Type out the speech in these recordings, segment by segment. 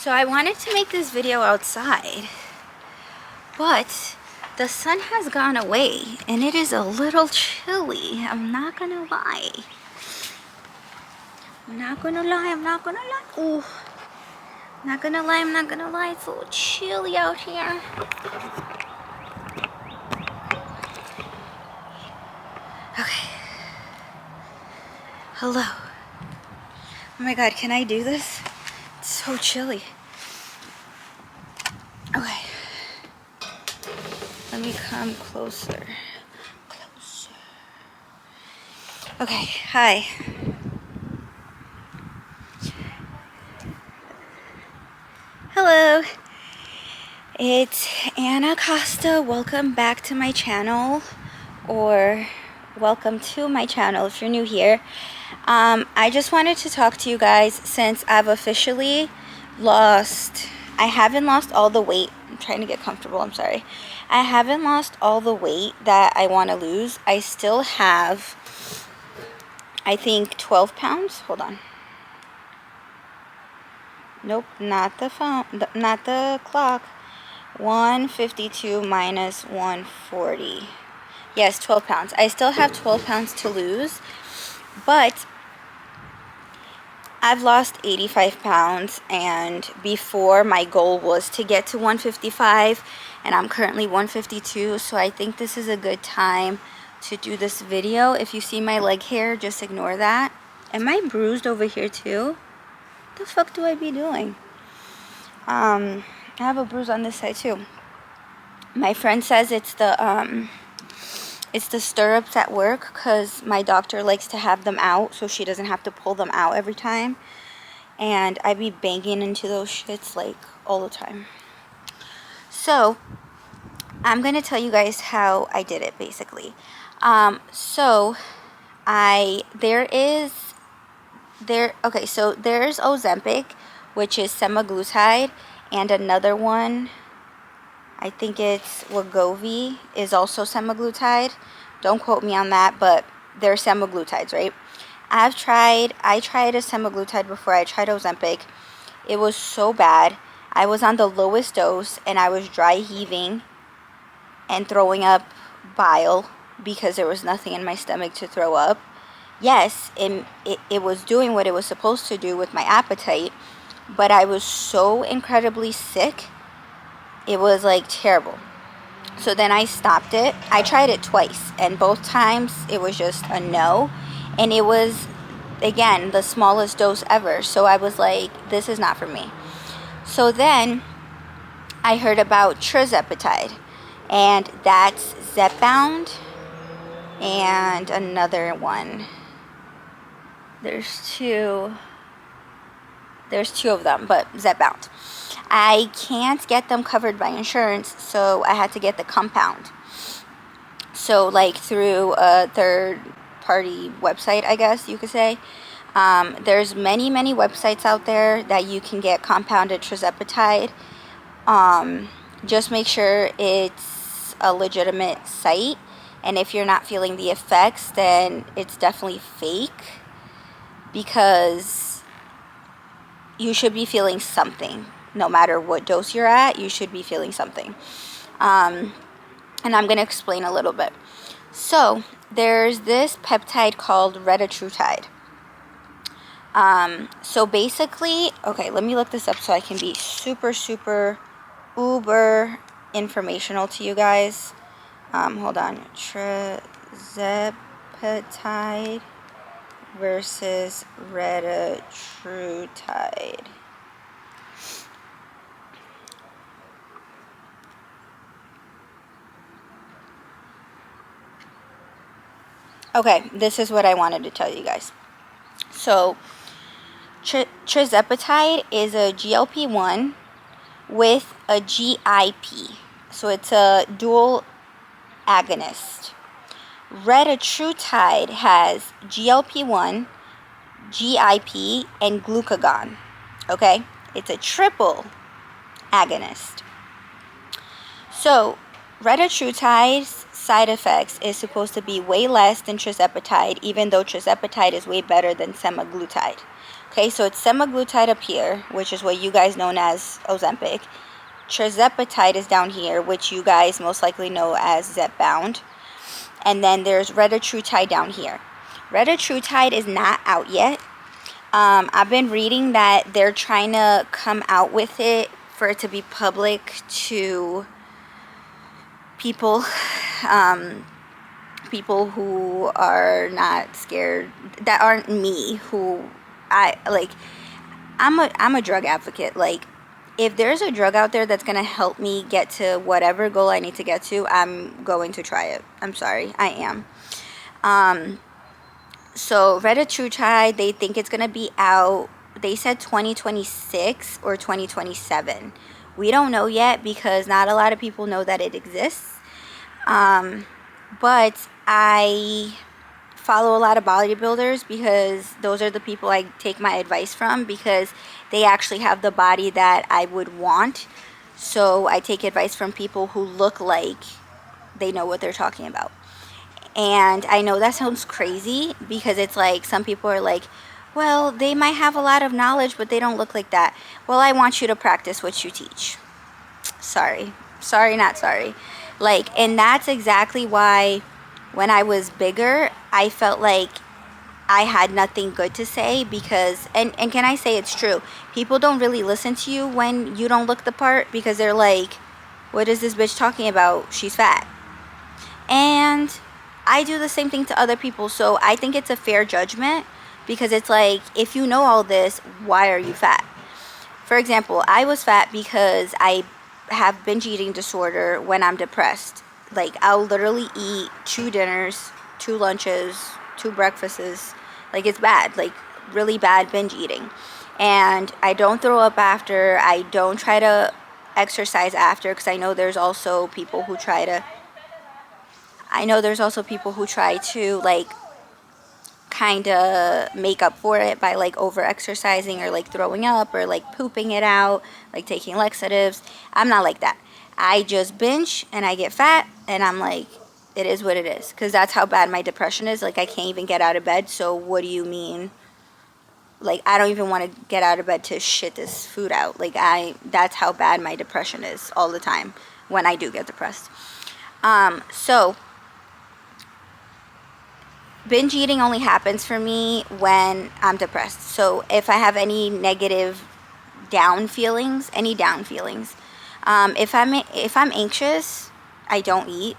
So I wanted to make this video outside, but the sun has gone away and it is a little chilly. I'm not gonna lie. I'm not gonna lie. Ooh. I'm not gonna lie. It's a little chilly out here. Okay. Hello. Oh my god, can I do this? It's so chilly. Okay. Let me come closer. Okay, hi. Hello. It's Anna Costa. Welcome back to my channel, or welcome to my channel if you're new here. I just wanted to talk to you guys since I've officially lost, I haven't lost all the weight. I'm trying to get comfortable, I'm sorry. I haven't lost all the weight that I want to lose. I still have, I think, 12 pounds. Hold on. Nope, not the phone, not the clock. 152 minus 140. Yes, 12 pounds. I still have 12 pounds to lose, but I've lost 85 pounds, and before my goal was to get to 155, and I'm currently 152, so I think this is a good time to do this video. If you see my leg hair, just ignore that. Am I bruised over here too? What the fuck do I be doing? I have a bruise on this side too. My friend says it's the stirrups at work, because my doctor likes to have them out so she doesn't have to pull them out every time. And I be banging into those shits like all the time. So I'm gonna tell you guys how I did it basically. So there's Ozempic, which is semaglutide, and another one, I think it's Wegovy, is also semaglutide. Don't quote me on that, but they're semaglutides, right? I tried a semaglutide before I tried Ozempic. It was so bad. I was on the lowest dose and I was dry heaving and throwing up bile because there was nothing in my stomach to throw up. Yes, it was doing what it was supposed to do with my appetite, but I was so incredibly sick. It was like terrible. So then I stopped it. I tried it twice, and both times it was just a no. And it was, again, the smallest dose ever. So I was like, this is not for me. So then I heard about tirzepatide, and that's Zepbound and another one. There's two of them, but Zepbound. I can't get them covered by insurance, so I had to get the compound. So like through a third party website, I guess you could say. There's many websites out there that you can get compounded tirzepatide. Just make sure it's a legitimate site, and if you're not feeling the effects, then it's definitely fake, because you should be feeling something. No matter what dose you're at, you should be feeling something. And I'm going to explain a little bit. So there's this peptide called retatrutide. So basically, okay, let me look this up so I can be super uber informational to you guys. Hold on. Tirzepatide versus retatrutide. Okay, this is what I wanted to tell you guys. So tirzepatide is a GLP-1 with a GIP. So it's a dual agonist. Retatrutide has GLP-1, GIP, and glucagon. Okay? It's a triple agonist. So retatrutide's side effects is supposed to be way less than tirzepatide, even though tirzepatide is way better than semaglutide. Okay, so it's semaglutide up here, which is what you guys know as Ozempic. Tirzepatide is down here, which you guys most likely know as Zepbound. And then there's retatrutide down here. Retatrutide is not out yet. I've been reading that they're trying to come out with it for it to be public to people, people who are not scared, that aren't me, who I'm a drug advocate. Like, if there's a drug out there that's going to help me get to whatever goal I need to get to, I'm going to try it. I'm sorry, I am. So retatrutide, they think it's going to be out, they said 2026 or 2027. We don't know yet because not a lot of people know that it exists. But I follow a lot of bodybuilders because those are the people I take my advice from, because they actually have the body that I would want. So I take advice from people who look like they know what they're talking about. And I know that sounds crazy because it's like some people are like, well, they might have a lot of knowledge, but they don't look like that. Well, I want you to practice what you teach. Sorry, not sorry. Like, and that's exactly why when I was bigger, I felt like I had nothing good to say because, and can I say it's true? People don't really listen to you when you don't look the part because they're like, what is this bitch talking about? She's fat. And I do the same thing to other people. So I think it's a fair judgment because it's like, if you know all this, why are you fat? For example, I was fat because I have binge eating disorder when I'm depressed. Like, I'll literally eat 2 dinners, 2 lunches, 2 breakfasts. Like, it's bad, like really bad binge eating. And I don't throw up after. I don't try to exercise after because I know there's also people who try to like kind of make up for it by like over exercising or like throwing up or like pooping it out, like taking laxatives. I'm not like that. I just binge and I get fat and I'm like, it is what it is, because that's how bad my depression is. Like, I can't even get out of bed, so what do you mean? Like, I don't even want to get out of bed to shit this food out. Like, that's how bad my depression is all the time when I do get depressed. So binge eating only happens for me when I'm depressed. So if I have any negative down feelings, if I'm anxious, I don't eat.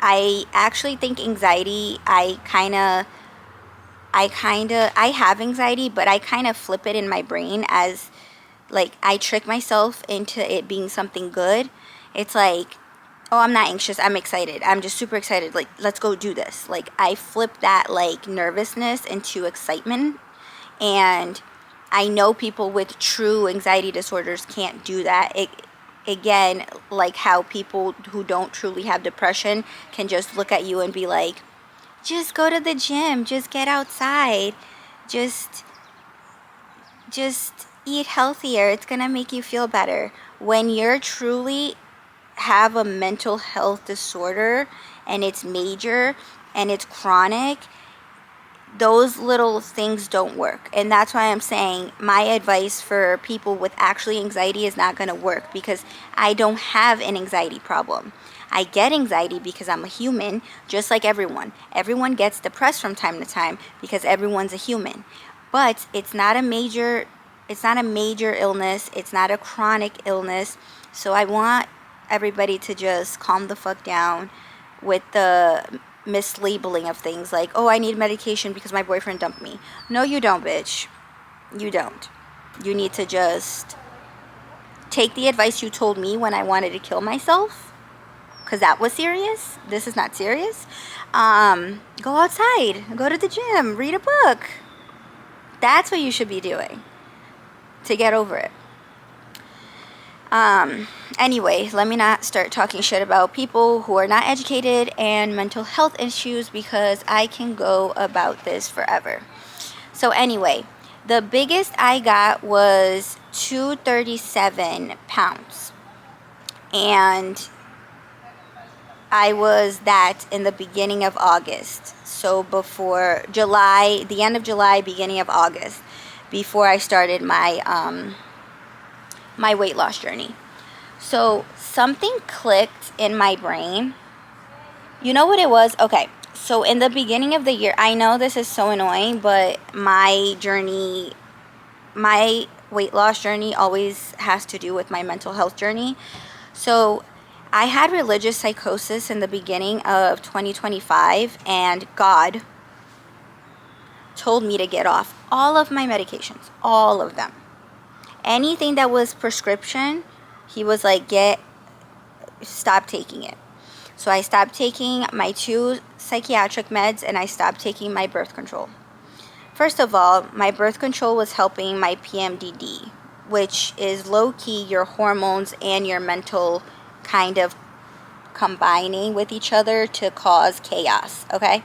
I actually think anxiety, I have anxiety, but I kind of flip it in my brain as like I trick myself into it being something good. It's like, oh, I'm not anxious, I'm excited. I'm just super excited. Like, let's go do this. Like, I flip that like nervousness into excitement. And I know people with true anxiety disorders can't do that. Again, like how people who don't truly have depression can just look at you and be like, just go to the gym, just get outside, just eat healthier, it's gonna make you feel better. When you're truly have a mental health disorder and it's major and it's chronic, those little things don't work. And that's why I'm saying my advice for people with actually anxiety is not going to work, because I don't have an anxiety problem. I get anxiety because I'm a human, just like everyone. Everyone gets depressed from time to time because everyone's a human. But it's not a major illness. It's not a chronic illness. So I want everybody to just calm the fuck down with the mislabeling of things like, oh, I need medication because my boyfriend dumped me. No, you don't, bitch. You don't. You need to just take the advice you told me when I wanted to kill myself, because that was serious. This is not serious. Go outside, go to the gym, read a book. That's what you should be doing to get over it. Anyway, let me not start talking shit about people who are not educated and mental health issues, because I can go about this forever. So anyway, the biggest I got was 237 pounds. And I was that in the beginning of August. So before July, the end of July, beginning of August, before I started my weight loss journey. So something clicked in my brain. You know what it was? Okay. So in the beginning of the year, I know this is so annoying, but my weight loss journey always has to do with my mental health journey. So I had religious psychosis in the beginning of 2025, and God told me to get off all of my medications, all of them. Anything that was prescription, he was like, stop taking it. So I stopped taking my 2 psychiatric meds, and I stopped taking my birth control. First of all, my birth control was helping my PMDD, which is low-key your hormones and your mental kind of combining with each other to cause chaos, okay?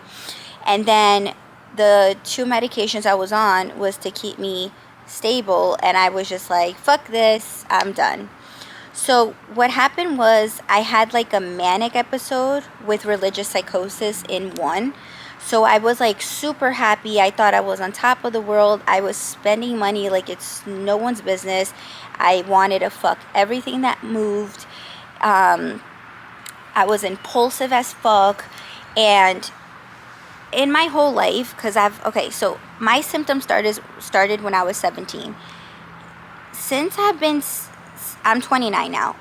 And then the 2 medications I was on was to keep me stable, and I was just like, fuck this, I'm done. So what happened was I had like a manic episode with religious psychosis in one. So I was like super happy. I thought I was on top of the world. I was spending money like it's no one's business. I wanted to fuck everything that moved. I was impulsive as fuck. And in my whole life, because so my symptoms started when I was 17. Since I'm 29 now.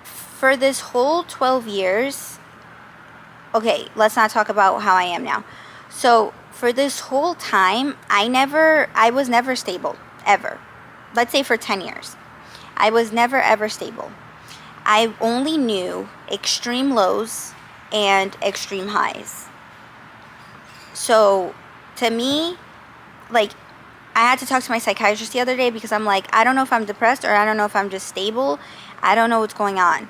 For this whole 12 years, okay, let's not talk about how I am now. So for this whole time, I was never stable, ever. Let's say for 10 years. I was never ever stable. I only knew extreme lows and extreme highs. So to me, like, I had to talk to my psychiatrist the other day because I'm like, I don't know if I'm depressed or I don't know if I'm just stable. I don't know what's going on.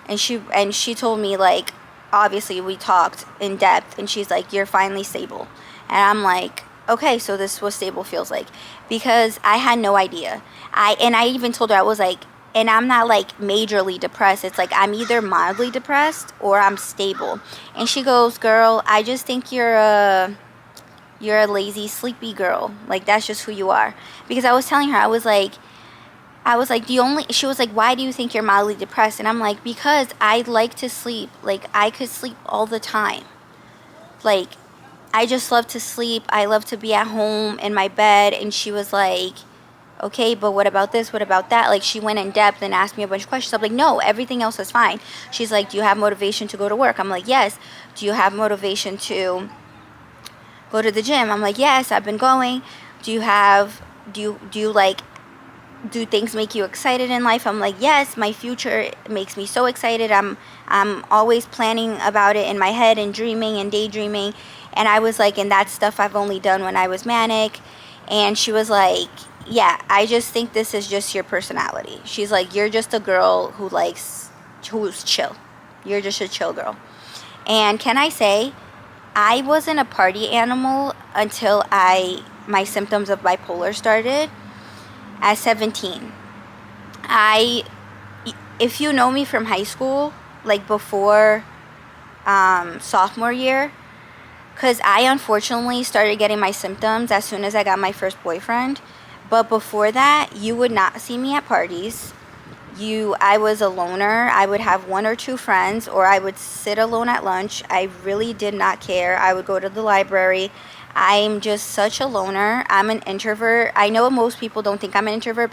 And she told me, like, obviously we talked in depth, and she's like, you're finally stable. And I'm like, okay, so this is what stable feels like, because I had no idea. I even told her, I was like, and I'm not like majorly depressed. It's like I'm either mildly depressed or I'm stable. And she goes, girl, I just think you're a lazy, sleepy girl. Like, that's just who you are. Because I was telling her, I was like, she was like, why do you think you're mildly depressed? And I'm like, because I like to sleep. Like, I could sleep all the time. Like, I just love to sleep. I love to be at home in my bed. And she was like, okay, but what about this? What about that? Like, she went in depth and asked me a bunch of questions. I'm like, no, everything else is fine. She's like, do you have motivation to go to work? I'm like, yes. Do you have motivation to go to the gym? I'm like, yes, I've been going. Do things make you excited in life? I'm like, yes, my future makes me so excited. I'm always planning about it in my head and dreaming and daydreaming. And I was like, and that stuff I've only done when I was manic. And she was like, yeah, I just think this is just your personality. She's like, you're just a girl who's chill. You're just a chill girl. And can I say, I wasn't a party animal until my symptoms of bipolar started at 17. If you know me from high school, like before sophomore year, because I unfortunately started getting my symptoms as soon as I got my first boyfriend. But before that, you would not see me at parties. I was a loner. I would have 1 or 2 friends, or I would sit alone at lunch. I really did not care. I would go to the library. I'm just such a loner. I'm an introvert. I know most people don't think I'm an introvert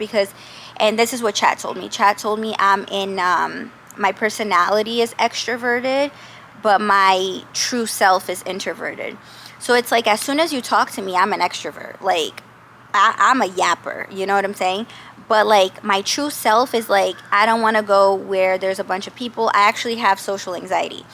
and this is what Chat told me. Chat told me my personality is extroverted, but my true self is introverted. So it's like, as soon as you talk to me, I'm an extrovert. Like, I'm a yapper, you know what I'm saying? But like, my true self is like, I don't want to go where there's a bunch of people. I actually have social anxiety.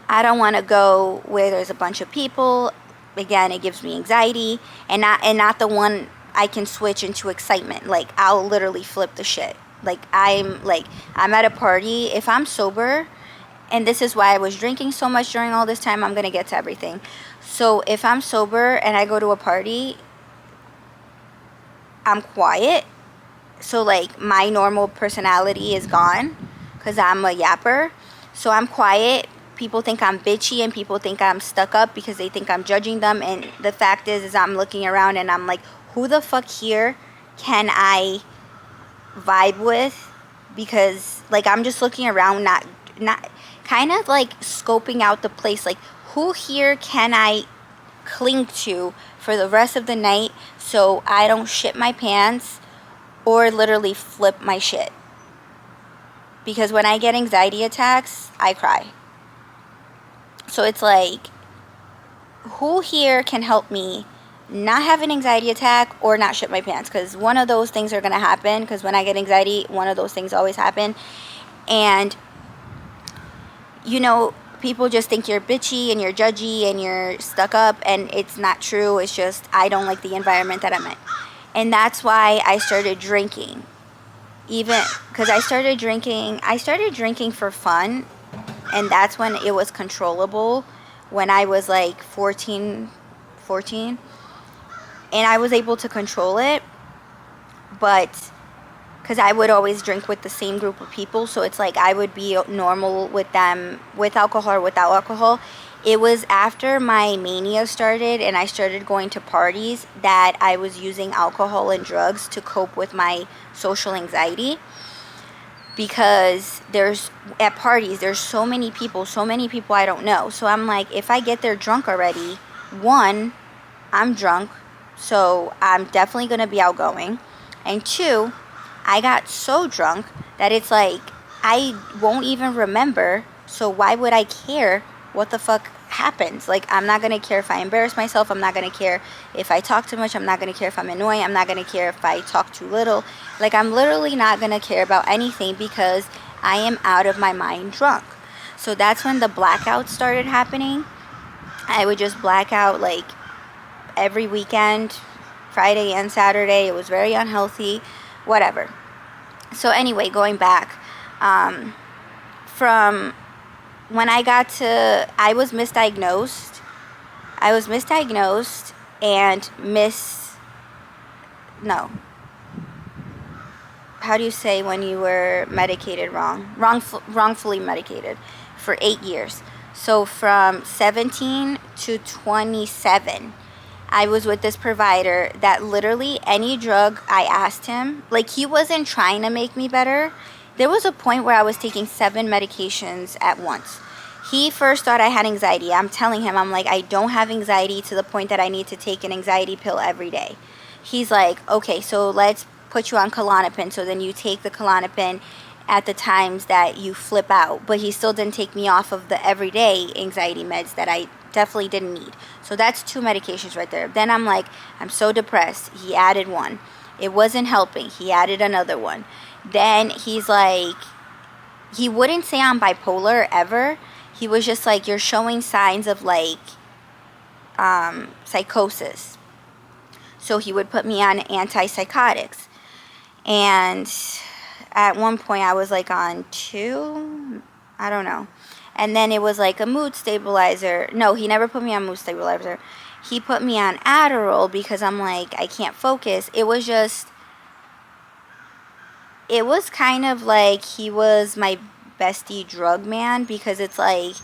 I don't want to go where there's a bunch of people. Again, it gives me anxiety, and not the one I can switch into excitement. Like, I'll literally flip the shit. Like, I'm at a party. If I'm sober, and this is why I was drinking so much during all this time, I'm going to get to everything. So if I'm sober and I go to a party, I'm quiet. So like, my normal personality is gone because I'm a yapper. So I'm quiet. People think I'm bitchy and people think I'm stuck up because they think I'm judging them. And the fact is I'm looking around and I'm like, who the fuck here can I vibe with? Because like I'm just looking around, not kind of like scoping out the place, like who here can I cling to for the rest of the night so I don't shit my pants or literally flip my shit. Because when I get anxiety attacks, I cry. So it's like, who here can help me not have an anxiety attack or not shit my pants? Because one of those things are going to happen. Because when I get anxiety, one of those things always happen. And, you know, people just think you're bitchy and you're judgy and you're stuck up. And it's not true. It's just I don't like the environment that I'm in. And that's why I started drinking. Even because I started drinking for fun. And that's when it was controllable, when I was like 14. And I was able to control it. But because I would always drink with the same group of people. So it's like I would be normal with them with alcohol or without alcohol. It was after my mania started and I started going to parties that I was using alcohol and drugs to cope with my social anxiety. Because at parties, there's so many people I don't know. So I'm like, if I get there drunk already, one, I'm drunk, so I'm definitely going to be outgoing. And two, I got so drunk that it's like, I won't even remember, so why would I care what the fuck happens? Like, I'm not going to care if I embarrass myself. I'm not going to care if I talk too much. I'm not going to care if I'm annoying. I'm not going to care if I talk too little. Like, I'm literally not going to care about anything because I am out of my mind drunk. So that's when the blackouts started happening. I would just black out like every weekend, Friday and Saturday. It was very unhealthy, whatever. So anyway, going back, from when I was misdiagnosed. And how do you say when you were medicated wrongfully medicated for 8 years. So from 17 to 27, I was with this provider that literally any drug I asked him, like he wasn't trying to make me better. There was a point where I was taking 7 medications at once. He first thought I had anxiety. I'm telling him, I'm like, I don't have anxiety to the point that I need to take an anxiety pill every day. He's like, okay, so let's put you on Klonopin. So then you take the Klonopin at the times that you flip out. But he still didn't take me off of the everyday anxiety meds that I definitely didn't need. So that's 2 medications right there. Then I'm like, I'm so depressed. He added 1. It wasn't helping. He added another 1. Then he's like, he wouldn't say I'm bipolar ever. He was just like, you're showing signs of like psychosis. So he would put me on antipsychotics. And at one point I was like on 2, I don't know. And then it was like a mood stabilizer. No, he never put me on mood stabilizer. He put me on Adderall because I'm like, I can't focus. It was kind of like he was my bestie drug man, because it's like,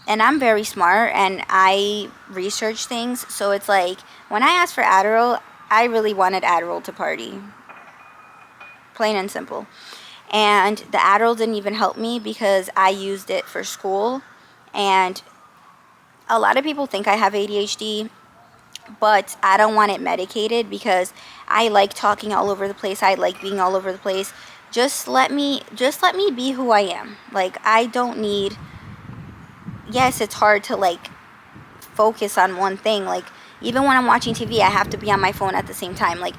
and I'm very smart and I research things. So it's like, when I asked for Adderall, I really wanted Adderall to party. Plain and simple. And the Adderall didn't even help me because I used it for school. And a lot of people think I have ADHD, but I don't want it medicated because I like talking all over the place. I like being all over the place. Just let me be who I am. Like, I don't need, yes, it's hard to like focus on one thing. Like, even when I'm watching TV, I have to be on my phone at the same time. Like,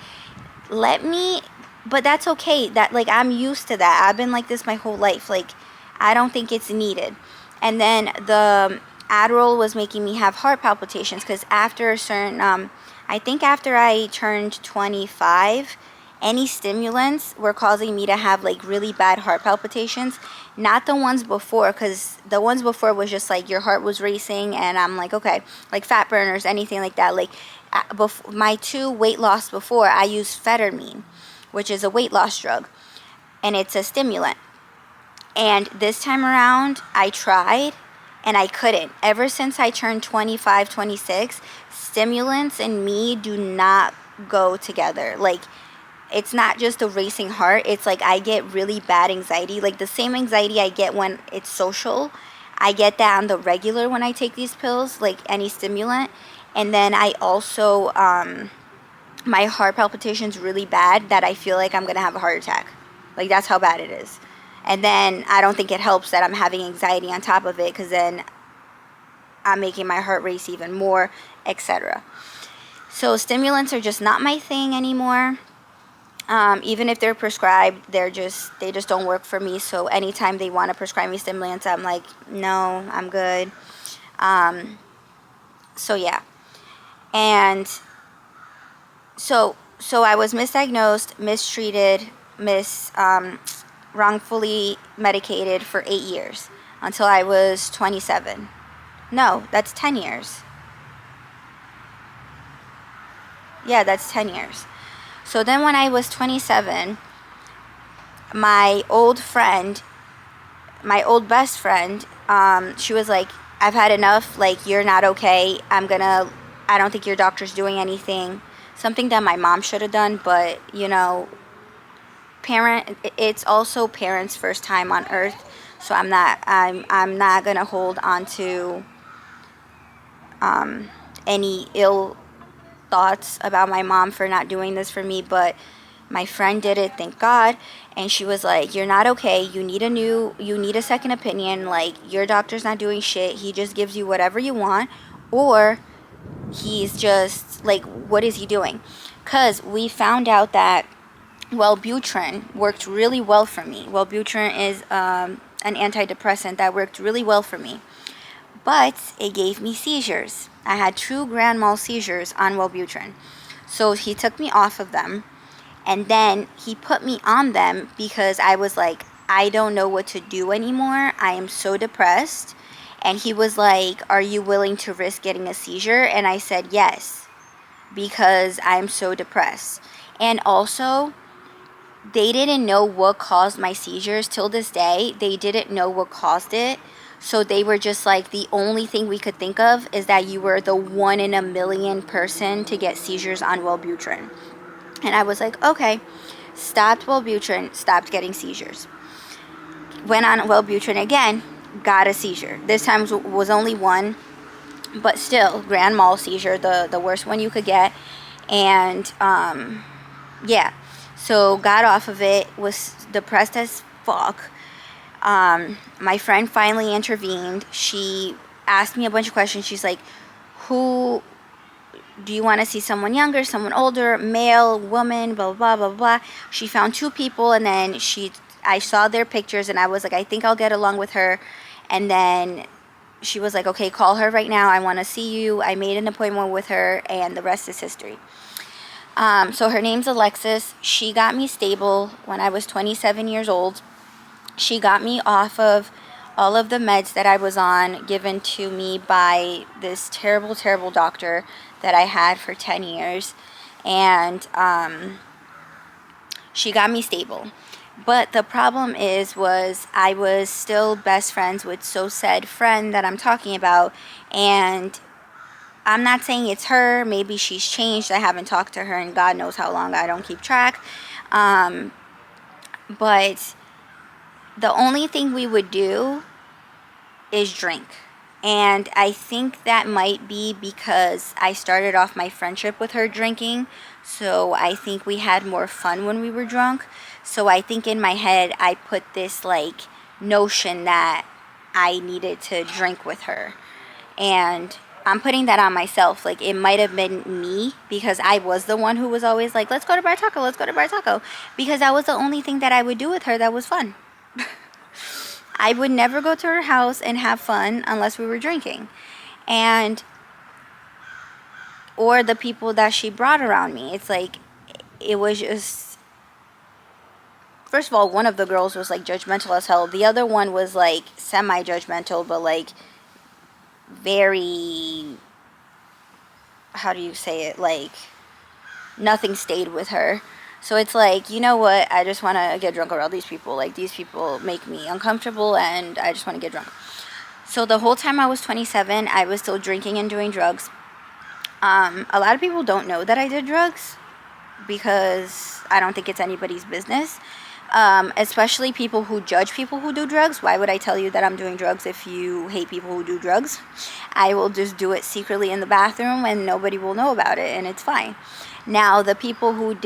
but that's okay. That, like, I'm used to that. I've been like this my whole life. Like, I don't think it's needed. And then the Adderall was making me have heart palpitations because after a certain, I think after I turned 25, any stimulants were causing me to have like really bad heart palpitations. Not the ones before, because the ones before was just like your heart was racing and I'm like, okay, like fat burners, anything like that. Like my 2 weight loss before, I used Phetermine, which is a weight loss drug, and it's a stimulant. And this time around, I tried and I couldn't. Ever since I turned 25, 26, stimulants and me do not go together. Like, it's not just a racing heart. It's like I get really bad anxiety. Like the same anxiety I get when it's social, I get that on the regular when I take these pills, like any stimulant. And then I also, my heart palpitation's really bad that I feel like I'm going to have a heart attack. Like that's how bad it is. And then I don't think it helps that I'm having anxiety on top of it, because then I'm making my heart race even more, etc. So stimulants are just not my thing anymore. Even if they're prescribed, they just don't work for me. So anytime they want to prescribe me stimulants, I'm like, no, I'm good. So yeah. And so I was misdiagnosed, mistreated, wrongfully medicated for 8 years until I was 27. No, that's 10 years. Yeah, that's 10 years. So then when I was 27, my old best friend, she was like, I've had enough, like, you're not okay. I don't think your doctor's doing anything. Something that my mom should have done, but, you know, it's also parents' first time on earth, so I'm not going to hold on to any ill thoughts about my mom for not doing this for me. But my friend did it, thank God, and she was like, you're not okay, you need a second opinion, like your doctor's not doing shit, he just gives you whatever you want, or he's just like, what is he doing? Because we found out that Wellbutrin worked really well for me. Wellbutrin is an antidepressant that worked really well for me, but it gave me seizures. I had 2 grand mal seizures on Wellbutrin. So he took me off of them, and then he put me on them because I was like, I don't know what to do anymore. I am so depressed. And he was like, are you willing to risk getting a seizure? And I said yes, because I'm so depressed. And also, they didn't know what caused my seizures. Till this day, they didn't know what caused it. So they were just like, the only thing we could think of is that you were the 1 in a million person to get seizures on Wellbutrin. And I was like, okay. Stopped Wellbutrin, stopped getting seizures. Went on Wellbutrin again, got a seizure. This time was only 1, but still, grand mal seizure, the worst one you could get. And yeah, so got off of it, was depressed as fuck. My friend finally intervened. She asked me a bunch of questions. She's like, who do you want to see, someone younger, someone older, male, woman, blah, blah, blah, blah. She found 2 people, and then I saw their pictures, and I was like, I think I'll get along with her. And then she was like, okay, call her right now. I want to see you. I made an appointment with her, and the rest is history. So her name's Alexis. She got me stable when I was 27 years old. She got me off of all of the meds that I was on, given to me by this terrible, terrible doctor that I had for 10 years. And she got me stable. But the problem was I was still best friends with said friend that I'm talking about. And I'm not saying it's her. Maybe she's changed. I haven't talked to her in God knows how long. I don't keep track. But the only thing we would do is drink. And I think that might be because I started off my friendship with her drinking. So I think we had more fun when we were drunk. So I think in my head I put this like notion that I needed to drink with her. And I'm putting that on myself. Like, it might have been me, because I was the one who was always like, let's go to Bar Taco, let's go to Bar Taco. Because that was the only thing that I would do with her that was fun. I would never go to her house and have fun unless we were drinking. Or the people that she brought around me. It's like, it was just, first of all, one of the girls was like judgmental as hell. The other one was like semi-judgmental, but like very, how do you say it, like nothing stayed with her. So it's like, you know what, I just want to get drunk around these people. Like, these people make me uncomfortable, and I just want to get drunk. So the whole time I was 27, I was still drinking and doing drugs. A lot of people don't know that I did drugs because I don't think it's anybody's business. Especially people who judge people who do drugs. Why would I tell you that I'm doing drugs if you hate people who do drugs? I will just do it secretly in the bathroom and nobody will know about it, and it's fine. Now, the people who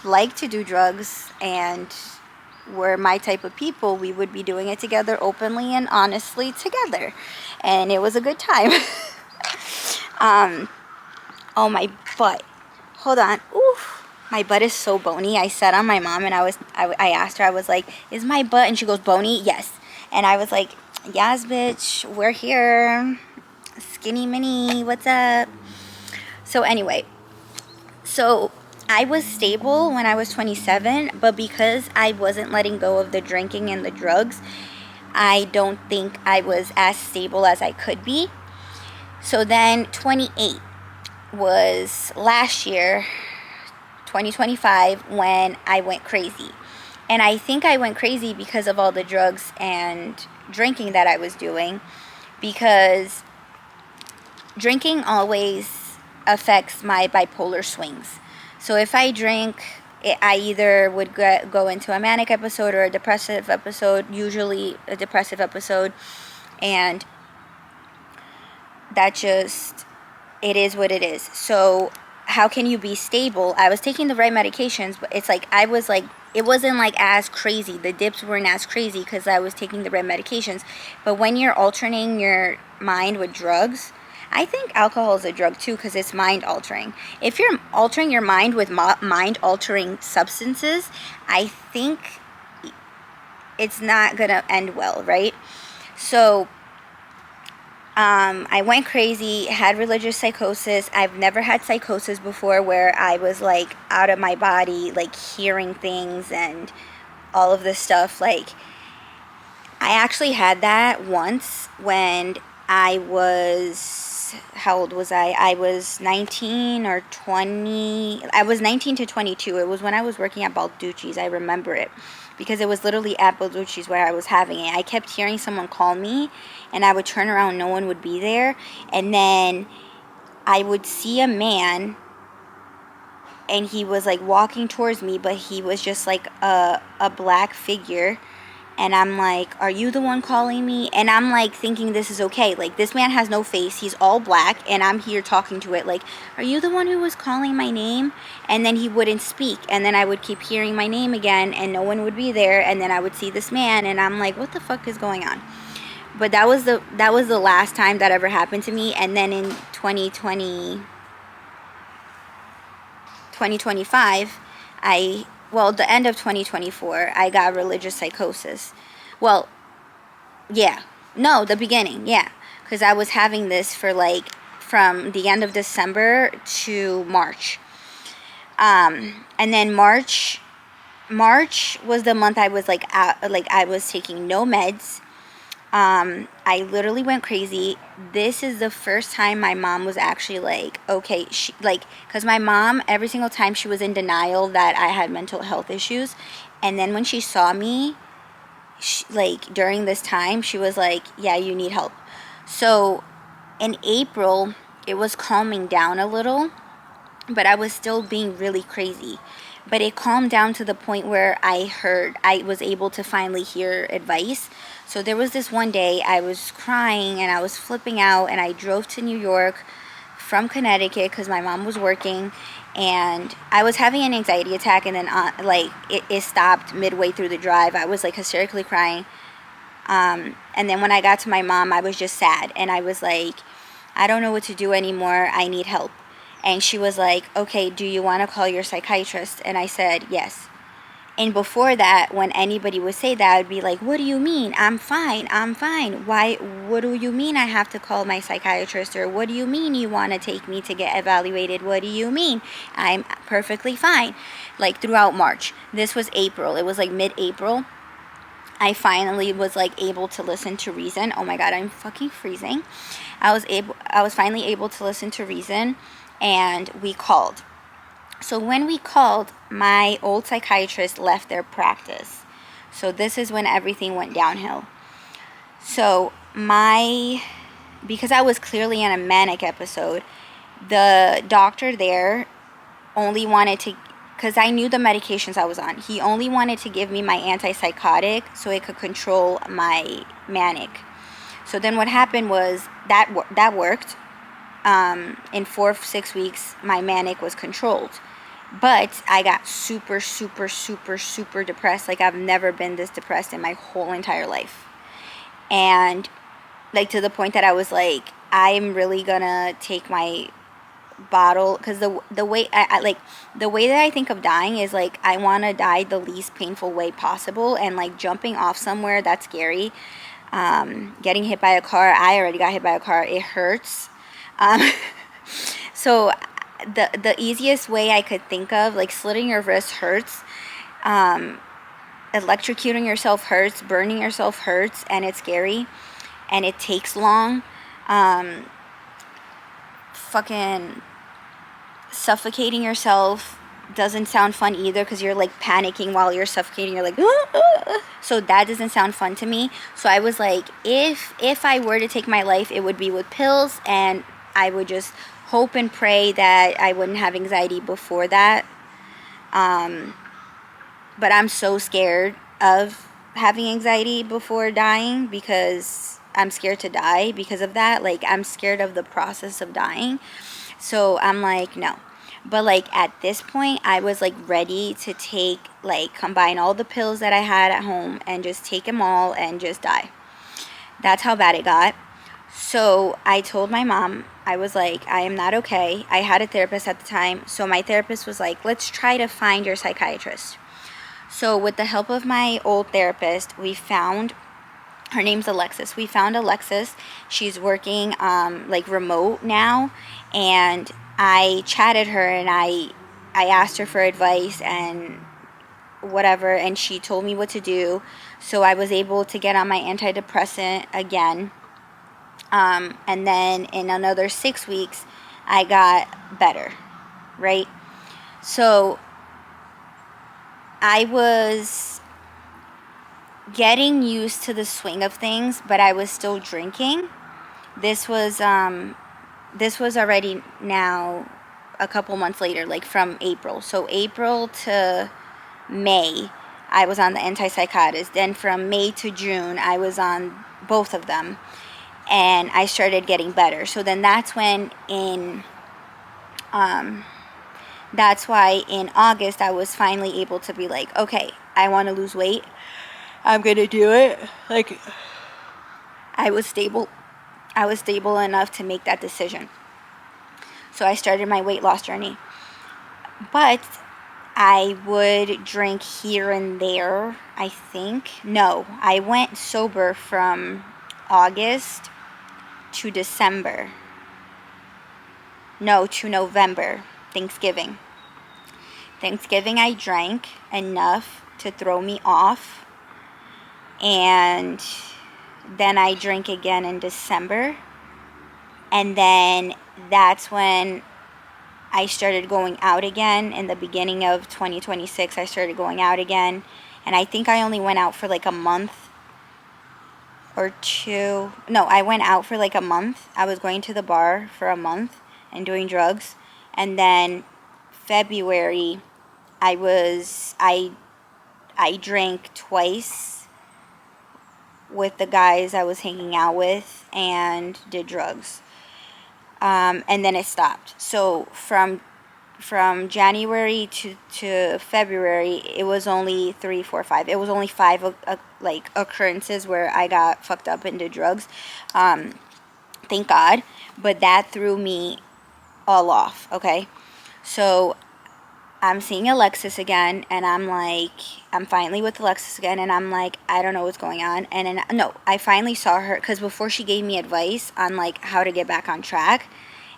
like to do drugs and were my type of people, we would be doing it together openly and honestly together. And it was a good time. Oh, my butt. Hold on. Oof. My butt is so bony. I sat on my mom and I asked her, I was like, is my butt? And she goes, bony? Yes. And I was like, yes, bitch, we're here. Skinny mini, what's up? So anyway, so I was stable when I was 27, but because I wasn't letting go of the drinking and the drugs, I don't think I was as stable as I could be. So then 28 was last year, 2025, when I went crazy. And I think I went crazy because of all the drugs and drinking that I was doing, because drinking always affects my bipolar swings. So if I drink, I either would go into a manic episode or a depressive episode, usually a depressive episode, and that just, it is what it is. So how can you be stable? I was taking the right medications, but it's like, it wasn't like as crazy. The dips weren't as crazy because I was taking the right medications. But when you're alternating your mind with drugs, I think alcohol is a drug too because it's mind altering. If you're altering your mind with mind altering substances, I think it's not going to end well, right? So I went crazy, had religious psychosis. I've never had psychosis before where I was like out of my body, like hearing things and all of this stuff. Like, I actually had that once when I was, how old was I? I was 19 or 20. I was 19 to 22. It was when I was working at Balducci's. I remember it because it was literally at Balducci's where I was having it. I kept hearing someone call me, and I would turn around, no one would be there, and then I would see a man, and he was like walking towards me, but he was just like a black figure. And I'm like, are you the one calling me? And I'm like thinking this is okay. Like, this man has no face. He's all black. And I'm here talking to it. Like, are you the one who was calling my name? And then he wouldn't speak. And then I would keep hearing my name again. And no one would be there. And then I would see this man. And I'm like, what the fuck is going on? But that was the last time that ever happened to me. And then in 2025, the end of 2024, I got religious psychosis. Well, yeah. No, the beginning, yeah. Because I was having this for like from the end of December to March. And then March was the month I was like out, like I was taking no meds. I literally went crazy. This is the first time my mom was actually like, okay, because my mom, every single time she was in denial that I had mental health issues. And then when she saw me, during this time, she was like, yeah, you need help. So in April, it was calming down a little, but I was still being really crazy. But it calmed down to the point where I was able to finally hear advice. So there was this one day I was crying and I was flipping out, and I drove to New York from Connecticut because my mom was working, and I was having an anxiety attack, and then it stopped midway through the drive. I was like hysterically crying. And then when I got to my mom, I was just sad, and I was like, I don't know what to do anymore. I need help. And she was like, okay, do you want to call your psychiatrist? And I said, yes. And before that, when anybody would say that, I'd be like, what do you mean? I'm fine. Why? What do you mean I have to call my psychiatrist? Or what do you mean you want to take me to get evaluated? What do you mean? I'm perfectly fine. Like throughout March. This was April. It was like mid-April. I finally was like able to listen to reason. Oh my God, I'm fucking freezing. I was finally able to listen to reason, and we called. So when we called, my old psychiatrist left their practice. So this is when everything went downhill. So because I was clearly in a manic episode, the doctor there only wanted to, because I knew the medications I was on, he only wanted to give me my antipsychotic so it could control my manic. So then what happened was that worked. In 4 or 6 weeks, my manic was controlled. But I got super, super, super, super depressed. Like, I've never been this depressed in my whole entire life. And, like, to the point that I was like, I'm really gonna take my bottle, because the way I like, the way that I think of dying is like, I want to die the least painful way possible. And like, jumping off somewhere, that's scary. Getting hit by a car, I already got hit by a car, it hurts. So the easiest way I could think of, like, slitting your wrist hurts, electrocuting yourself hurts, burning yourself hurts, and it's scary, and it takes long. Fucking suffocating yourself doesn't sound fun either, because you're like panicking while you're suffocating. You're like, so that doesn't sound fun to me. So I was like, if I were to take my life, it would be with pills, and I would just hope and pray that I wouldn't have anxiety before that. But I'm so scared of having anxiety before dying, because I'm scared to die because of that. Like, I'm scared of the process of dying. So I'm like, no. But like, at this point, I was like ready to take, like, combine all the pills that I had at home and just take them all and just die. That's how bad it got. So I told my mom, I was like, I am not okay. I had a therapist at the time. So my therapist was like, let's try to find your psychiatrist. So with the help of my old therapist, we found, her name's Alexis. We found Alexis. She's working like remote now, and I chatted her, and I asked her for advice and whatever, and she told me what to do. So I was able to get on my antidepressant again. And then in another 6 weeks, I got better, right? So I was getting used to the swing of things, but I was still drinking. This was already now a couple months later, like from April. So April to May, I was on the antipsychotics. Then from May to June, I was on both of them, and I started getting better. So then that's when that's why in August I was finally able to be like, okay, I want to lose weight. I'm going to do it. Like, I was stable enough to make that decision. So I started my weight loss journey. But I would drink here and there, I think. No, I went sober from August to December. No, to November. Thanksgiving. I drank enough to throw me off. And then I drank again in December. And then that's when I started going out again. In the beginning of 2026, I started going out again. And I think I only went out for like a month or two. No, I went out for like a month. I was going to the bar for a month and doing drugs. And then February, I drank twice with the guys I was hanging out with and did drugs. And then it stopped. So from January to February, it was only 3, 4, 5. It was only 5 like occurrences where I got fucked up and did drugs. Thank God. But that threw me all off. Okay. So I'm seeing Alexis again, and I'm like, I'm finally with Alexis again, and I'm like, I don't know what's going on. And then, no, I finally saw her, because before she gave me advice on like how to get back on track,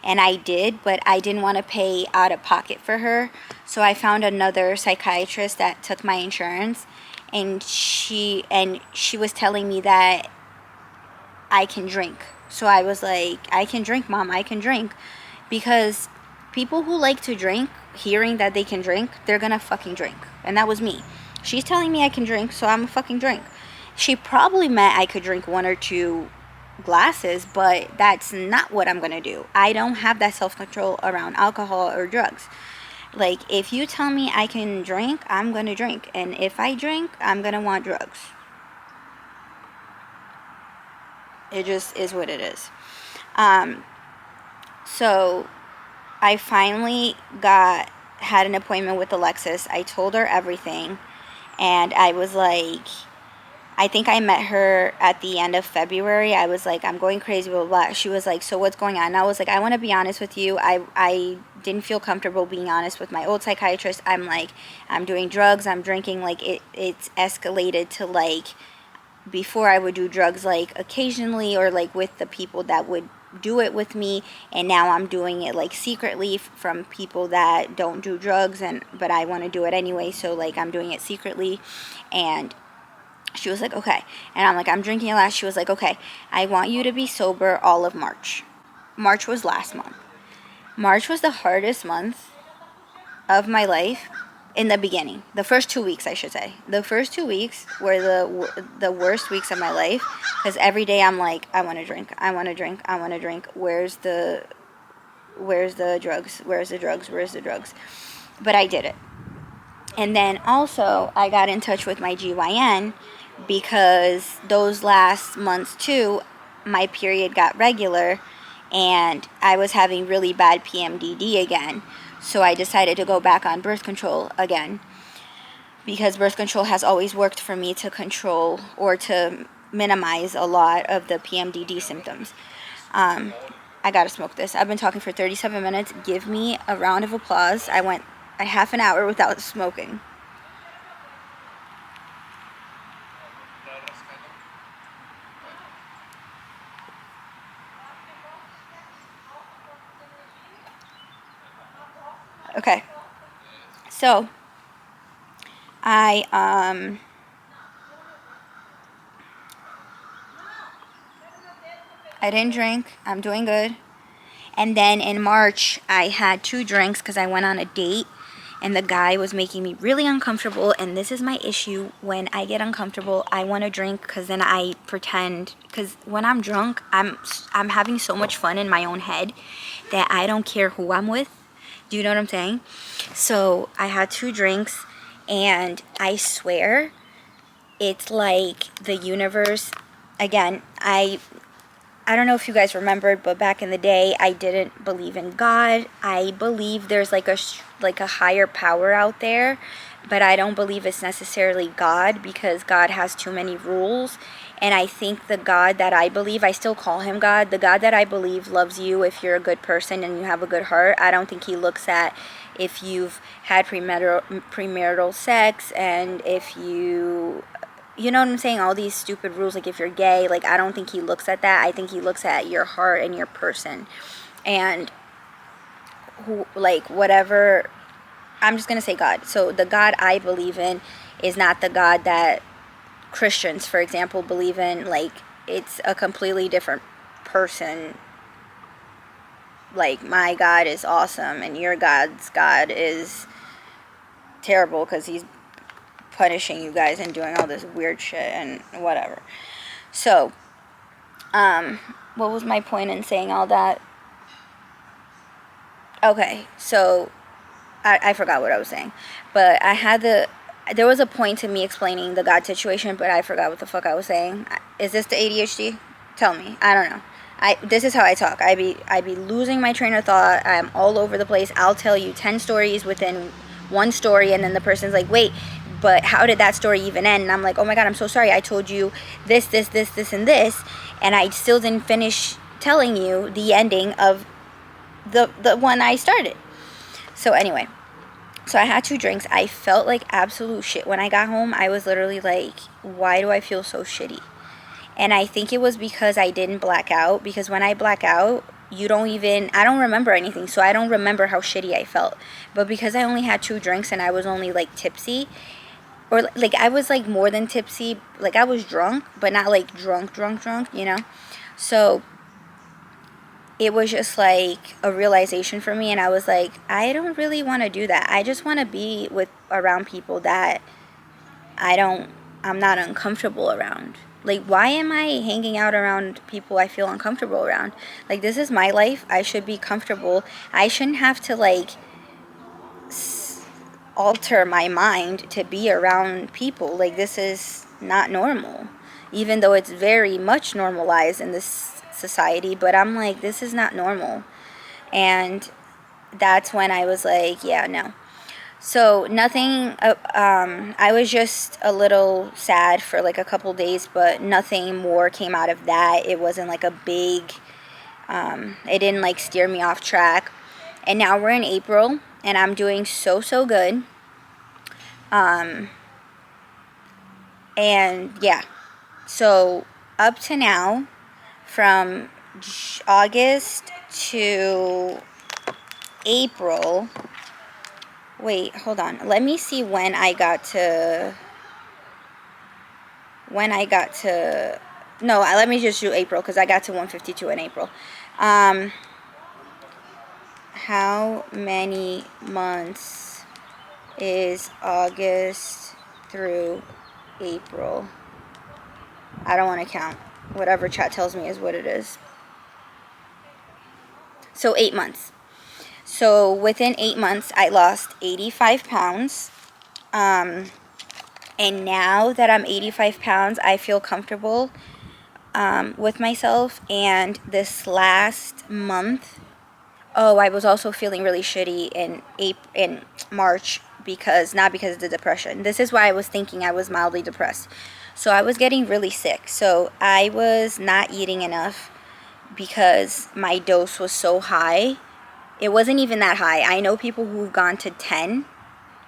and I did, but I didn't want to pay out of pocket for her. So I found another psychiatrist that took my insurance, and she was telling me that I can drink. So I was like, I can drink, Mom, I can drink. Because people who like to drink hearing that they can drink, they're gonna fucking drink. And that was me. She's telling me I can drink, so I'm a fucking drink. She probably meant I could drink 1 or 2 glasses, but that's not what I'm gonna do. I don't have that self-control around alcohol or drugs. Like, if you tell me I can drink, I'm gonna drink. And if I drink, I'm gonna want drugs. It just is what it is. So I finally had an appointment with Alexis. I told her everything, and I was like, I think I met her at the end of February. I was like, I'm going crazy, blah, blah, blah. She was like, so what's going on? And I was like, I want to be honest with you. I didn't feel comfortable being honest with my old psychiatrist. I'm like, I'm doing drugs, I'm drinking. Like, it's escalated to, like, before I would do drugs, like, occasionally, or, like, with the people that would do it with me, and now I'm doing it, like, secretly from people that don't do drugs, but I want to do it anyway, so, like, I'm doing it secretly. And she was like, okay. And I'm like, I'm drinking a lot. She was like, okay, I want you to be sober all of March. March was last month. March was the hardest month of my life in the beginning. The first 2 weeks, I should say. The first 2 weeks were the worst weeks of my life, because every day I'm like, I want to drink. I want to drink. I want to drink. Where's the drugs? Where's the drugs? Where's the drugs? But I did it. And then also, I got in touch with my GYN, because those last months too, my period got regular, and I was having really bad PMDD again. So I decided to go back on birth control again, because birth control has always worked for me to control or to minimize a lot of the PMDD symptoms. I gotta smoke this. I've been talking for 37 minutes. Give me a round of applause. I went a half an hour without smoking. Okay, so I didn't drink. I'm doing good. And then in March, I had 2 drinks because I went on a date, and the guy was making me really uncomfortable. And this is my issue. When I get uncomfortable, I want to drink, because then I pretend. Because when I'm drunk, I'm having so much fun in my own head that I don't care who I'm with. Do you know what I'm saying? So I had 2 drinks, and I swear, it's like the universe. Again, I don't know if you guys remembered, but back in the day, I didn't believe in God. I believe there's like a higher power out there, but I don't believe it's necessarily God, because God has too many rules. And I think the God that I believe, I still call him God. The God that I believe loves you if you're a good person and you have a good heart. I don't think he looks at if you've had premarital sex, and if you know what I'm saying? All these stupid rules, like if you're gay, like I don't think he looks at that. I think he looks at your heart and your person. And whatever, I'm just going to say God. So the God I believe in is not the God that Christians, for example, believe in. Like, it's a completely different person. Like, my God is awesome, and your God's God is terrible because he's punishing you guys and doing all this weird shit and whatever. So, what was my point in saying all that? Okay, so I forgot what I was saying, but there was a point to me explaining the God situation, but I forgot what the fuck I was saying. Is this the ADHD? Tell me. I don't know. This is how I talk. I be losing my train of thought. I'm all over the place. I'll tell you 10 stories within one story, and then the person's like, wait, but how did that story even end? And I'm like, oh my God, I'm so sorry. I told you this, and this, and I still didn't finish telling you the ending of the one I started. So anyway, so I had 2 drinks. I felt like absolute shit. When I got home, I was literally like, why do I feel so shitty? And I think it was because I didn't black out. Because when I black out, I don't remember anything. So I don't remember how shitty I felt. But because I only had 2 drinks and I was only like tipsy, or like I was like more than tipsy, like I was drunk, but not like drunk, you know? So it was just like a realization for me, and I was like, I don't really want to do that. I just want to be around people that I'm not uncomfortable around. Like, why am I hanging out around people I feel uncomfortable around? Like, this is my life. I should be comfortable. I shouldn't have to, like, alter my mind to be around people. Like, this is not normal. Even though it's very much normalized in this society, but I'm like, this is not normal. And that's when I was like, yeah, no. So nothing, I was just a little sad for like a couple days, but nothing more came out of that. It wasn't like a big, it didn't like steer me off track. And now we're in April, and I'm doing so good. And yeah, so up to now, from August to April, wait, hold on. Let me see when I got to, no, let me just do April, because I got to 152 in April. How many months is August through April? I don't want to count. Whatever chat tells me is what it is. So 8 months. So within 8 months, I lost 85 pounds. And now that I'm 85 pounds, I feel comfortable with myself. And this last month, I was also feeling really shitty in March, not because of the depression. This is why I was thinking I was mildly depressed. So I was getting really sick. So I was not eating enough because my dose was so high. It wasn't even that high. I know people who've gone to 10.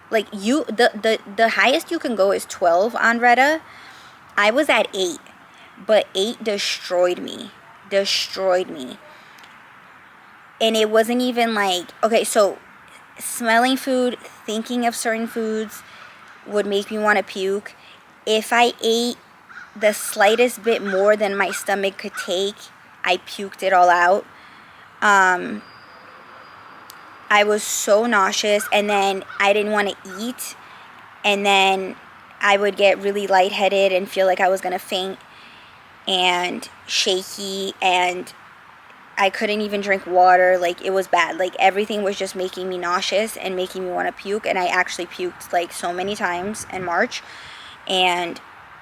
Like, the highest you can go is 12 on Retta. I was at 8, but 8 destroyed me. And it wasn't even like, okay, so smelling food, thinking of certain foods would make me want to puke. If I ate the slightest bit more than my stomach could take, I puked it all out. I was so nauseous, and then I didn't want to eat, and then I would get really lightheaded and feel like I was going to faint, and shaky, and I couldn't even drink water. Like, it was bad. Like, everything was just making me nauseous and making me want to puke, and I actually puked like so many times in March, and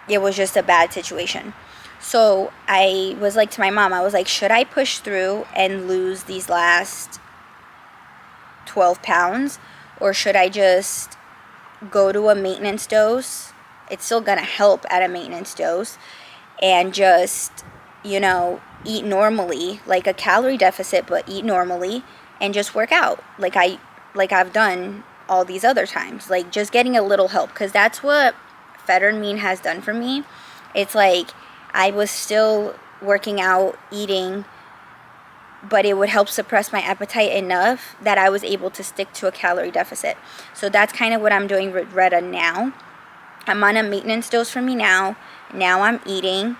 it was just a bad situation. So I was like to my mom, I was like, should I push through and lose these last 12 pounds, or should I just go to a maintenance dose? It's still gonna help at a maintenance dose, and just, eat normally, like a calorie deficit, but eat normally, and just work out like I've done all these other times, like just getting a little help, because that's what Fettermean has done for me. It's like I was still working out, eating, but it would help suppress my appetite enough that I was able to stick to a calorie deficit. So that's kind of what I'm doing with Retta now. I'm on a maintenance dose for me now. Now I'm eating,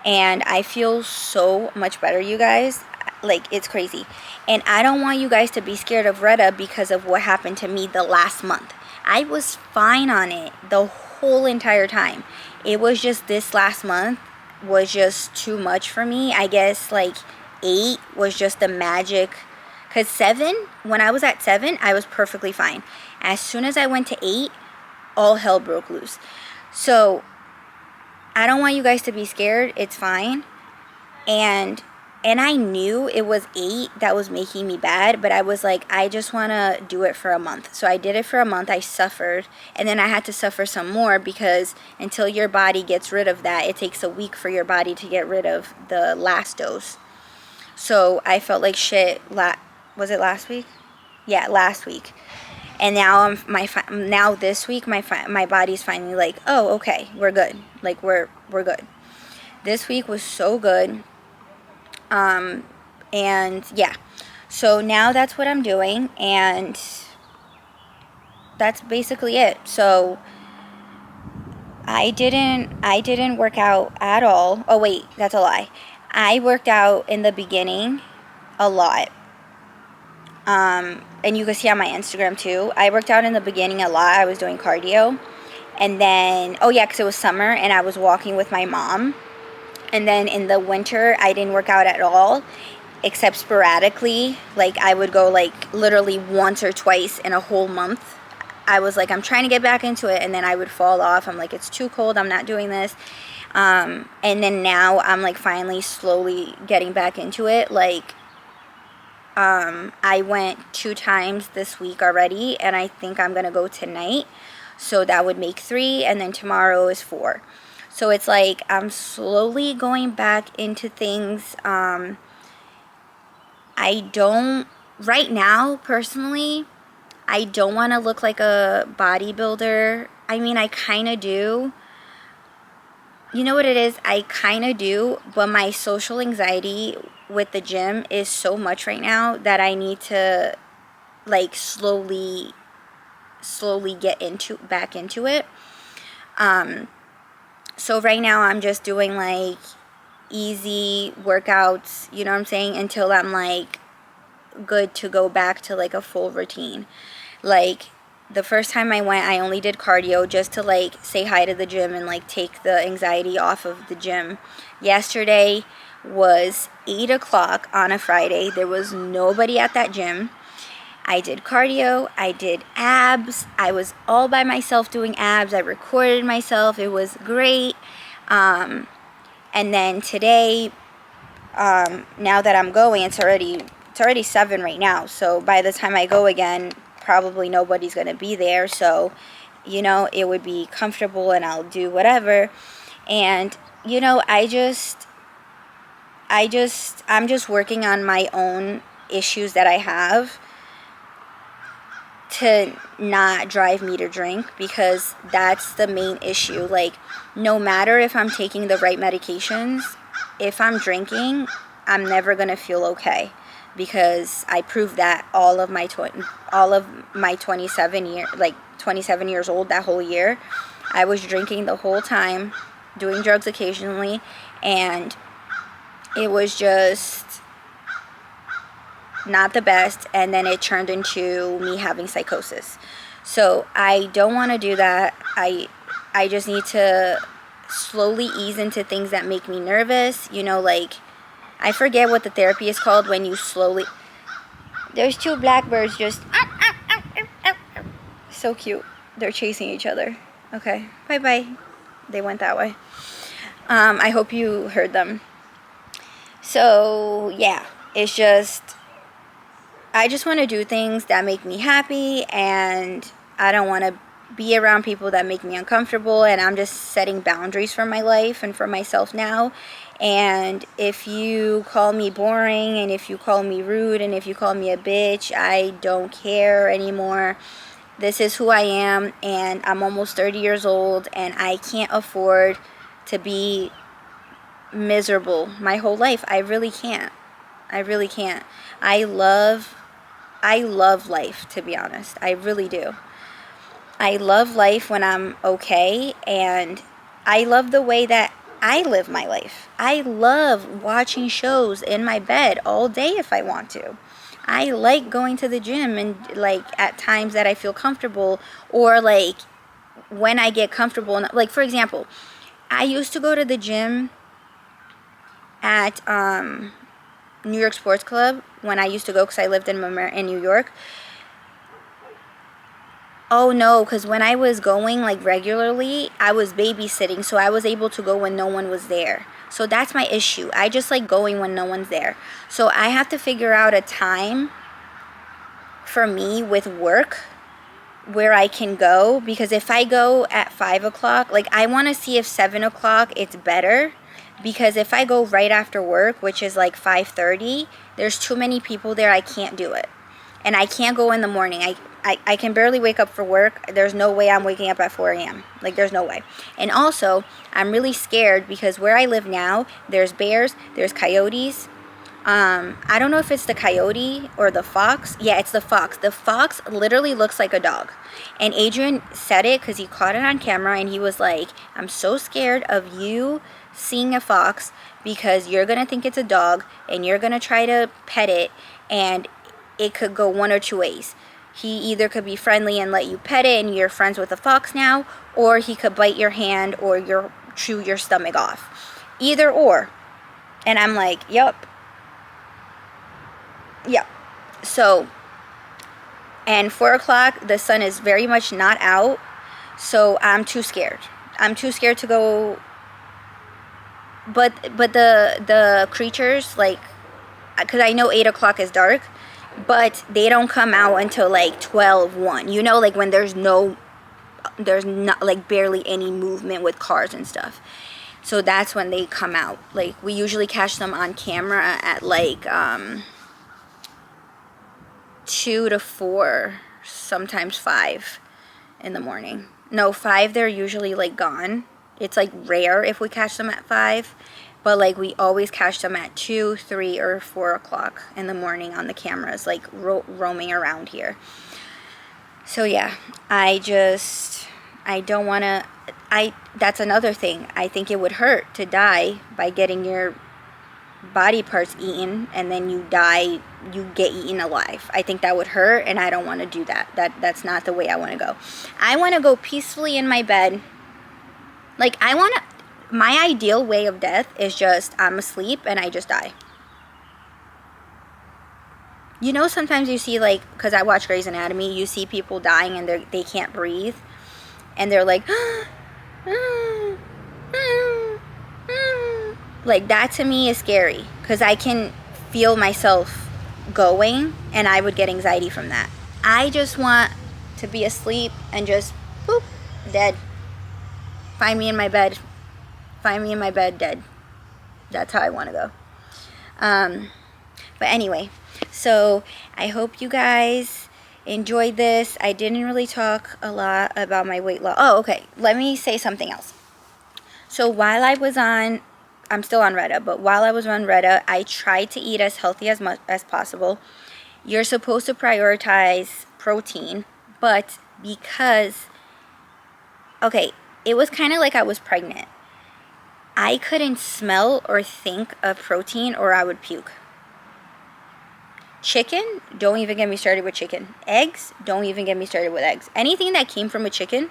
and I feel so much better, you guys. Like, it's crazy. And I don't want you guys to be scared of Retta because of what happened to me the last month. I was fine on it the whole entire time. It was just this last month was just too much for me. I guess, like, 8 was just the magic, because 7, when I was at 7, I was perfectly fine. As soon as I went to 8, all hell broke loose. So I don't want you guys to be scared. It's fine. And I knew it was 8 that was making me bad, but I was like, I just want to do it for a month. So I did it for a month. I suffered, and then I had to suffer some more, because until your body gets rid of that, it takes a week for your body to get rid of the last dose. So I felt like shit. Was it last week? Yeah, last week. And now now this week my body's finally like, oh, okay, we're good. Like, we're good. This week was so good. And yeah. So now that's what I'm doing, and that's basically it. So I didn't work out at all. Oh wait, that's a lie. I worked out in the beginning a lot. And you can see on my Instagram too. I worked out in the beginning a lot. I was doing cardio. And then, oh yeah, because it was summer and I was walking with my mom. And then in the winter, I didn't work out at all, except sporadically. Like, I would go, like, literally once or twice in a whole month. I was like, I'm trying to get back into it. And then I would fall off. I'm like, it's too cold. I'm not doing this. And then now I'm, like, finally slowly getting back into it. Like, I went 2 times this week already, and I think I'm going to go tonight. So that would make 3, and then tomorrow is 4. So it's like I'm slowly going back into things. I don't, right now, personally, I don't want to look like a bodybuilder. I mean, I kind of do. You know what it is? I kind of do, but my social anxiety with the gym is so much right now that I need to, like, slowly get back into it. So right now I'm just doing, like, easy workouts, you know what I'm saying, until I'm, like, good to go back to, like, a full routine. Like, the first time I went, I only did cardio just to, like, say hi to the gym and, like, take the anxiety off of the gym. Yesterday was 8 o'clock on a Friday. There was nobody at that gym. I did cardio. I did abs. I was all by myself doing abs. I recorded myself. It was great. And then today, now that I'm going, it's already 7 right now. So by the time I go again, probably nobody's going to be there. So, you know, it would be comfortable and I'll do whatever. And, you know, I'm just working on my own issues that I have to not drive me to drink, because that's the main issue. Like, no matter if I'm taking the right medications, if I'm drinking, I'm never going to feel okay, because I proved that all of my 27 years old, that whole year, I was drinking the whole time, doing drugs occasionally, and it was just not the best, and then it turned into me having psychosis. So I don't want to do that. I just need to slowly ease into things that make me nervous. You know, like, I forget what the therapy is called when you slowly... There's 2 blackbirds just... So cute. They're chasing each other. Okay, bye-bye. They went that way. I hope you heard them. So, yeah, it's just... I just want to do things that make me happy, and I don't want to be around people that make me uncomfortable, and I'm just setting boundaries for my life and for myself now. And if you call me boring, and if you call me rude, and if you call me a bitch, I don't care anymore. This is who I am, and I'm almost 30 years old, and I can't afford to be miserable my whole life. I really can't. I really can't. I love life, to be honest. I really do. I love life when I'm okay, and I love the way that I live my life. I love watching shows in my bed all day if I want to. I like going to the gym, and, like, at times that I feel comfortable, or, like, when I get comfortable. Like, for example, I used to go to the gym at New York Sports Club when I used to go, because I lived in New York. Oh no, because when I was going, like, regularly, I was babysitting, so I was able to go when no one was there. So that's my issue. I just like going when no one's there. So I have to figure out a time for me with work where I can go, because if I go at 5 o'clock, like, I want to see if 7 o'clock it's better, because if I go right after work, which is like 5:30, there's too many people there. I can't do it. And I can't go in the morning. I can barely wake up for work. There's no way I'm waking up at 4 a.m. Like, there's no way. And also, I'm really scared because where I live now, there's bears, there's coyotes. I don't know if it's the coyote or the fox. Yeah, it's the fox. The fox literally looks like a dog. And Adrian said it because he caught it on camera, and he was like, I'm so scared of you seeing a fox because you're going to think it's a dog and you're going to try to pet it, and it could go one or two ways. He either could be friendly and let you pet it and you're friends with the fox now, or he could bite your hand or chew your stomach off. Either or. And I'm like, yep. So, and 4 o'clock, the sun is very much not out, so I'm too scared. I'm too scared to go. But the creatures, like, because I know 8 o'clock is dark, but they don't come out until like 12, 1. You know, like when there's not like barely any movement with cars and stuff. So that's when they come out. Like, we usually catch them on camera at like 2 to 4, sometimes 5 in the morning. No, 5, they're usually like gone. It's like rare if we catch them at 5, but like we always catch them at 2, 3, or 4 o'clock in the morning on the cameras, like roaming around here. So yeah, I don't want to, that's another thing. I think it would hurt to die by getting your body parts eaten, and then you die, you get eaten alive. I think that would hurt, and I don't want to do that. That's not the way I want to go. I want to go peacefully in my bed. Like, my ideal way of death is just I'm asleep and I just die. You know, sometimes you see, like, because I watch Grey's Anatomy, you see people dying and they can't breathe, and they're like, like, that to me is scary, because I can feel myself going, and I would get anxiety from that. I just want to be asleep and just, boop, dead. Find me in my bed. Find me in my bed dead. That's how I want to go. But anyway, so I hope you guys enjoyed this. I didn't really talk a lot about my weight loss. Oh, okay. Let me say something else. So while I was on, I'm still on Retta, but while I was on Retta, I tried to eat as healthy as much as possible. You're supposed to prioritize protein, but because, okay, it was kind of like I was pregnant. I couldn't smell or think of protein or I would puke. Chicken, don't even get me started with chicken. Eggs, don't even get me started with eggs. Anything that came from a chicken,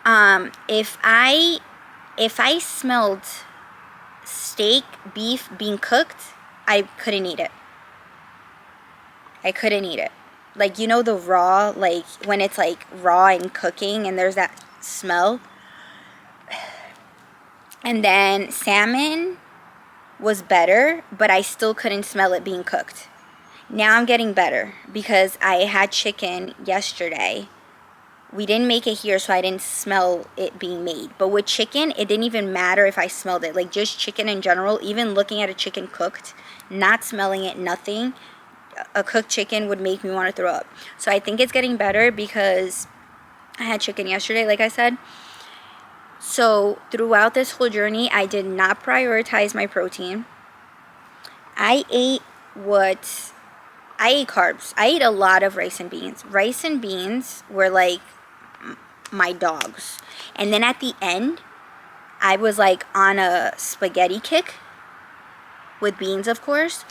if I smelled steak, beef being cooked, I couldn't eat it. I couldn't eat it. Like, you know, the raw, like when it's like raw and cooking and there's that smell. And then salmon was better, but I still couldn't smell it being cooked. Now I'm getting better because I had chicken yesterday. We didn't make it here, so I didn't smell it being made. But with chicken, it didn't even matter if I smelled it. Like, just chicken in general, even looking at a chicken cooked, not smelling it, nothing, a cooked chicken would make me want to throw up. So I think it's getting better because I had chicken yesterday, like I said. So throughout this whole journey, I did not prioritize my protein. I ate carbs. I ate a lot of rice and beans. Rice and beans were like my dogs. And then at the end, I was like on a spaghetti kick with beans, of course.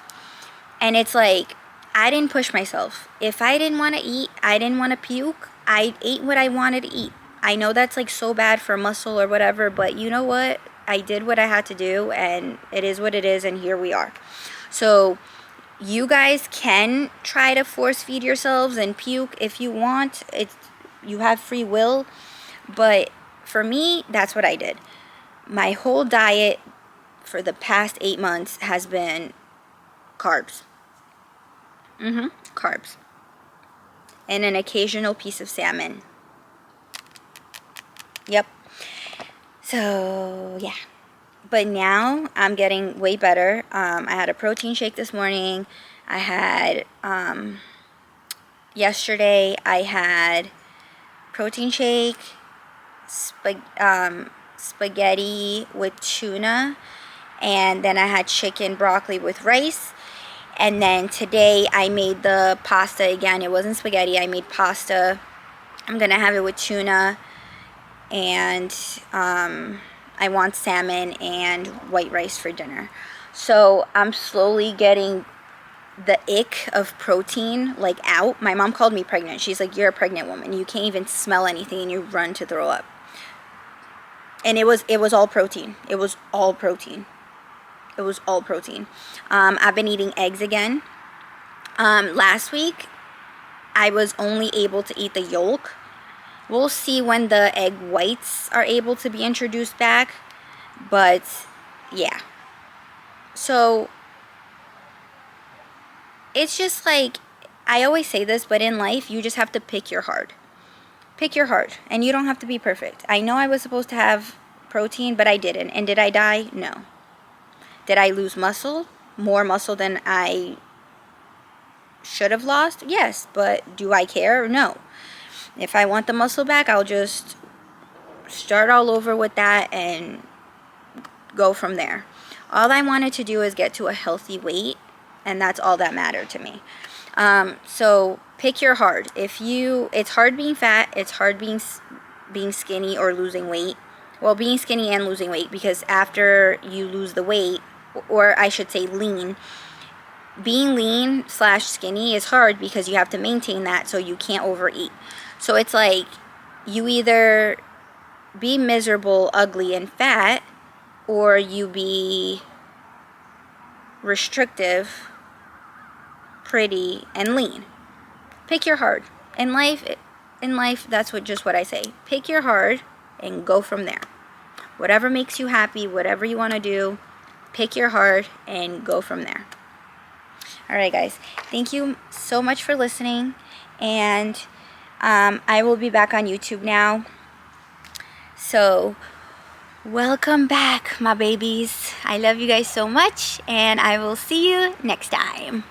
And it's like, I didn't push myself. If I didn't want to eat, I didn't want to puke, I ate what I wanted to eat. I know that's like so bad for muscle or whatever, but you know what? I did what I had to do, and it is what it is, and here we are. So you guys can try to force feed yourselves and puke if you want. You have free will, but for me, that's what I did. My whole diet for the past 8 months has been carbs. Carbs. And an occasional piece of salmon. Yep. So, yeah. But now I'm getting way better. I had a protein shake this morning. I had, yesterday I had protein shake, spaghetti with tuna, and then I had chicken broccoli with rice. And then today I made the pasta again. It wasn't spaghetti. I made pasta. I'm going to have it with tuna and I want salmon and white rice for dinner. So I'm slowly getting the ick of protein like out. My mom called me pregnant. She's like, you're a pregnant woman. You can't even smell anything and you run to throw up. And it was all protein. It was all protein. It was all protein. I've been eating eggs again. Last week, I was only able to eat the yolk. We'll see when the egg whites are able to be introduced back. But, yeah. So, it's just like, I always say this, but in life, you just have to pick your heart. Pick your heart. And you don't have to be perfect. I know I was supposed to have protein, but I didn't. And did I die? No. Did I lose muscle? More muscle than I should have lost? Yes. But do I care? No. If I want the muscle back, I'll just start all over with that and go from there. All I wanted to do is get to a healthy weight, and that's all that mattered to me. So pick your heart. It's hard being fat. It's hard being skinny or losing weight. Well, being skinny and losing weight, because after you lose the weight, or I should say lean, being lean / skinny is hard because you have to maintain that, so you can't overeat. So it's like you either be miserable, ugly, and fat, or you be restrictive, pretty, and lean. Pick your heart. In life, that's what I say. Pick your heart and go from there. Whatever makes you happy, whatever you want to do, pick your heart and go from there. Alright guys, thank you so much for listening, and I will be back on YouTube now. So, welcome back, my babies. I love you guys so much, and I will see you next time.